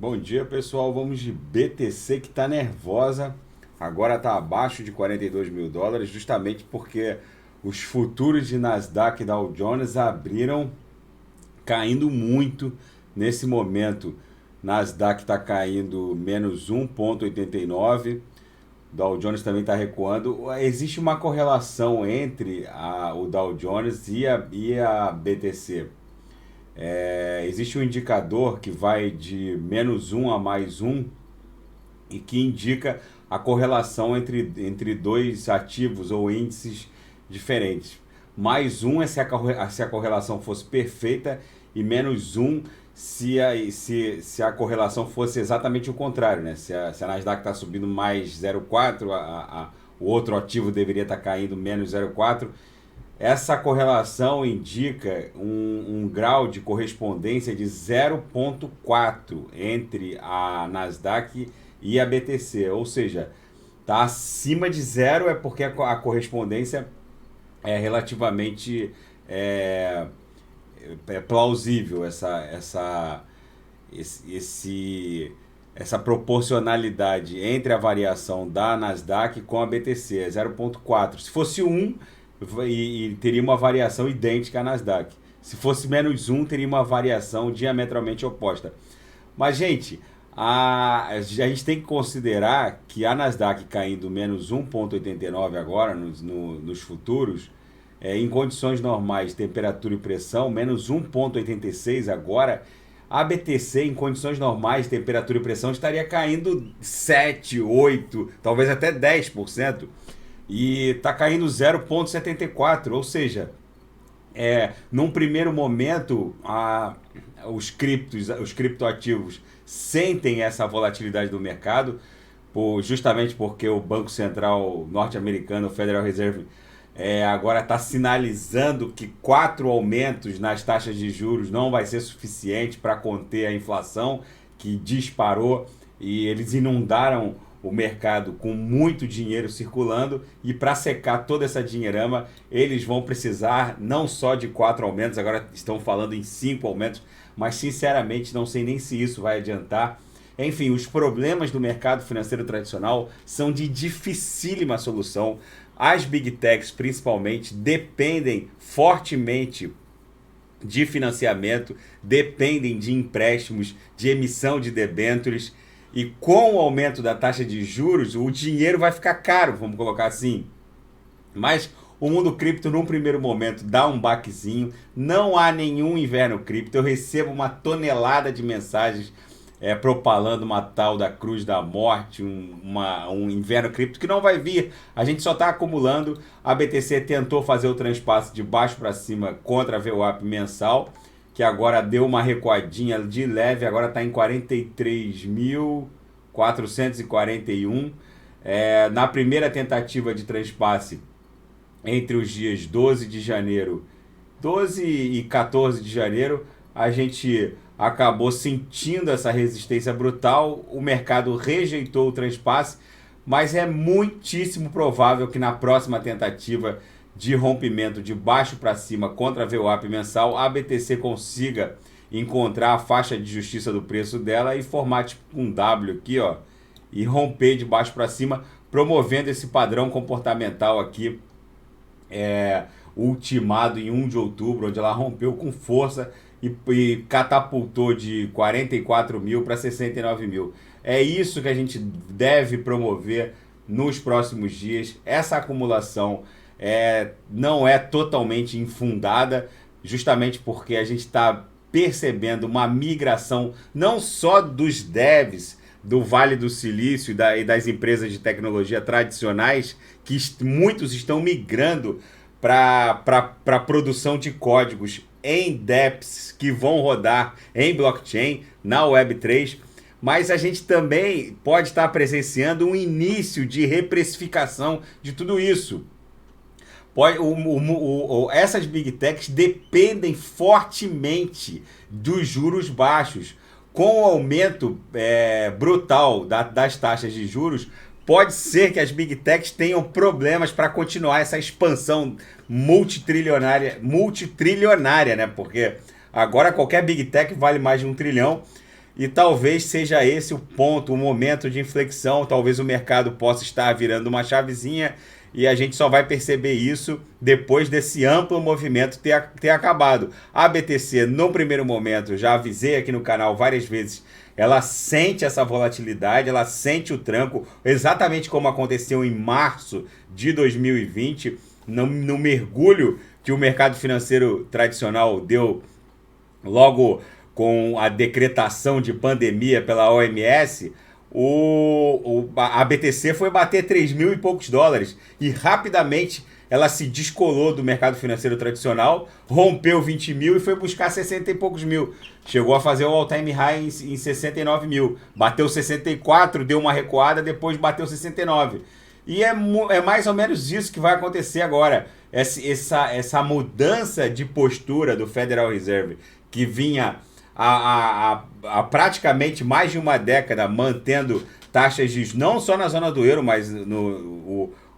Bom dia, pessoal. Vamos de BTC que está nervosa. Agora está abaixo de 42 mil dólares, justamente porque os futuros de Nasdaq e Dow Jones abriram caindo muito nesse momento. Nasdaq está caindo menos 1,89. Dow Jones também está recuando. Existe uma correlação entre o Dow Jones e a BTC. Existe um indicador que vai de menos um a mais um e que indica a correlação entre dois ativos ou índices diferentes. Mais um é se a correlação fosse perfeita e menos um se a correlação fosse exatamente o contrário, né? Se a Nasdaq está subindo mais 0,4, o outro ativo deveria estar caindo menos 0,4. Essa correlação indica um grau de correspondência de 0,4 entre a Nasdaq e a BTC, ou seja, está acima de zero é porque a correspondência é relativamente é, plausível, essa proporcionalidade entre a variação da Nasdaq com a BTC, é 0,4. Se fosse 1, e teria uma variação idêntica à Nasdaq. Se fosse menos 1, teria uma variação diametralmente oposta. Mas, gente, a gente tem que considerar que a Nasdaq caindo menos 1,89 agora nos futuros, em condições normais, temperatura e pressão, menos 1,86 agora, a BTC em condições normais, temperatura e pressão, estaria caindo 7, 8, talvez até 10%. E está caindo 0,74, ou seja, num primeiro momento os criptoativos sentem essa volatilidade do mercado, justamente porque o Banco Central norte-americano, o Federal Reserve, agora está sinalizando que 4 aumentos nas taxas de juros não vai ser suficiente para conter a inflação que disparou e eles inundaram o mercado com muito dinheiro circulando, e para secar toda essa dinheirama eles vão precisar não só de 4 aumentos, agora estão falando em 5 aumentos, mas sinceramente não sei nem se isso vai adiantar. Enfim, os problemas do mercado financeiro tradicional são de dificílima solução. As big techs principalmente dependem fortemente de financiamento, dependem de empréstimos, de emissão de debêntures. E com o aumento da taxa de juros, o dinheiro vai ficar caro, vamos colocar assim. Mas o mundo cripto, num primeiro momento, dá um baquezinho. Não há nenhum inverno cripto. Eu recebo uma tonelada de mensagens propalando uma tal da Cruz da Morte, um inverno cripto que não vai vir. A gente só está acumulando. A BTC tentou fazer o transpasse de baixo para cima contra a VWAP mensal, que agora deu uma recuadinha de leve, agora está em 43.441. Na primeira tentativa de transpasse, entre os dias 12 e 14 de janeiro, a gente acabou sentindo essa resistência brutal, o mercado rejeitou o transpasse, mas é muitíssimo provável que na próxima tentativa de rompimento de baixo para cima contra a VWAP mensal, a BTC consiga encontrar a faixa de justiça do preço dela e formar tipo um W aqui, ó, e romper de baixo para cima, promovendo esse padrão comportamental aqui, ultimado em 1 de outubro, onde ela rompeu com força e catapultou de 44 mil para 69 mil. É isso que a gente deve promover nos próximos dias. Essa acumulação não é totalmente infundada, justamente porque a gente está percebendo uma migração não só dos devs do Vale do Silício e das empresas de tecnologia tradicionais, que muitos estão migrando para a produção de códigos em dApps que vão rodar em blockchain, na Web3, mas a gente também pode estar presenciando um início de reprecificação de tudo isso. Essas big techs dependem fortemente dos juros baixos. Com o aumento brutal das taxas de juros, pode ser que as big techs tenham problemas para continuar essa expansão multitrilionária, né? Porque agora qualquer big tech vale mais de 1 trilhão. e talvez seja esse o ponto, o momento de inflexão. Talvez o mercado possa estar virando uma chavezinha e a gente só vai perceber isso depois desse amplo movimento ter acabado. A BTC, no primeiro momento, já avisei aqui no canal várias vezes, ela sente essa volatilidade, ela sente o tranco, exatamente como aconteceu em março de 2020, no mergulho que o mercado financeiro tradicional deu logo com a decretação de pandemia pela OMS. A BTC foi bater 3 mil e poucos dólares e rapidamente ela se descolou do mercado financeiro tradicional, rompeu 20 mil e foi buscar 60 e poucos mil. Chegou a fazer o all-time high em 69 mil. Bateu 64, deu uma recuada, depois bateu 69. E é mais ou menos isso que vai acontecer agora. Essa mudança de postura do Federal Reserve, que vinha há praticamente mais de uma década mantendo taxas de não só na zona do euro, mas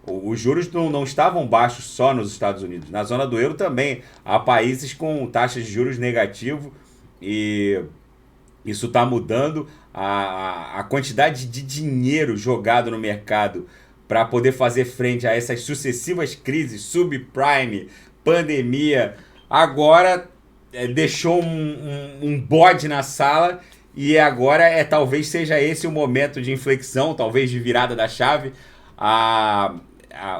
os juros não estavam baixos só nos Estados Unidos. Na zona do euro também há países com taxas de juros negativo e isso está mudando. A quantidade de dinheiro jogado no mercado para poder fazer frente a essas sucessivas crises, subprime, pandemia, agora deixou um bode na sala e agora talvez seja esse o momento de inflexão, talvez de virada da chave.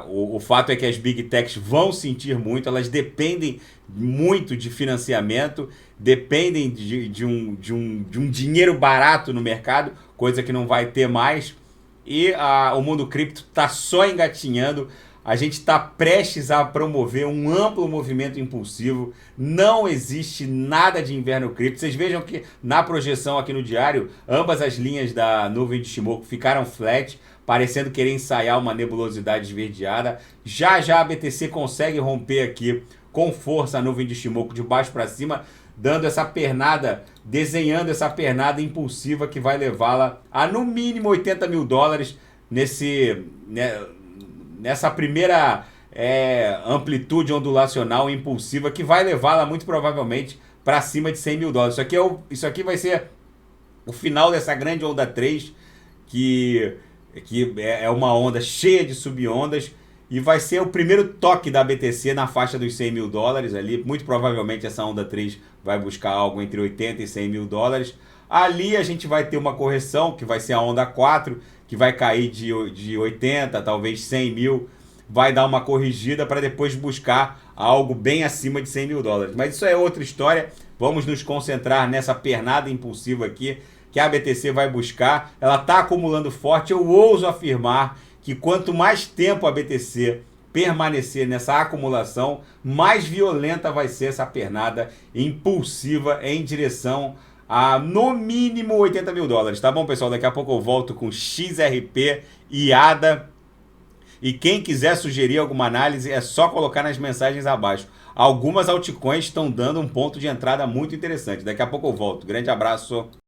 O fato é que as Big Techs vão sentir muito, elas dependem muito de financiamento, dependem de um dinheiro barato no mercado, coisa que não vai ter mais. E o mundo cripto está só engatinhando. A gente está prestes a promover um amplo movimento impulsivo. Não existe nada de inverno cripto. Vocês vejam que na projeção aqui no diário, ambas as linhas da nuvem de Shimoku ficaram flat, parecendo querer ensaiar uma nebulosidade esverdeada. Já a BTC consegue romper aqui com força a nuvem de Shimoku de baixo para cima, dando essa pernada, desenhando essa pernada impulsiva que vai levá-la a no mínimo 80 mil dólares nessa primeira amplitude ondulacional impulsiva que vai levá-la muito provavelmente para cima de 100 mil dólares. Isso aqui vai ser o final dessa grande onda 3, que é uma onda cheia de subondas, e vai ser o primeiro toque da BTC na faixa dos 100 mil dólares ali. Muito provavelmente essa onda 3 vai buscar algo entre 80 e 100 mil dólares. Ali a gente vai ter uma correção, que vai ser a onda 4, que vai cair de 80, talvez 100 mil. Vai dar uma corrigida para depois buscar algo bem acima de 100 mil dólares. Mas isso é outra história. Vamos nos concentrar nessa pernada impulsiva aqui que a BTC vai buscar. Ela está acumulando forte. Eu ouso afirmar que quanto mais tempo a BTC permanecer nessa acumulação, mais violenta vai ser essa pernada impulsiva em direção a no mínimo 80 mil dólares. Tá bom, pessoal? Daqui a pouco eu volto com XRP e ADA. E quem quiser sugerir alguma análise é só colocar nas mensagens abaixo. Algumas altcoins estão dando um ponto de entrada muito interessante. Daqui a pouco eu volto. Grande abraço.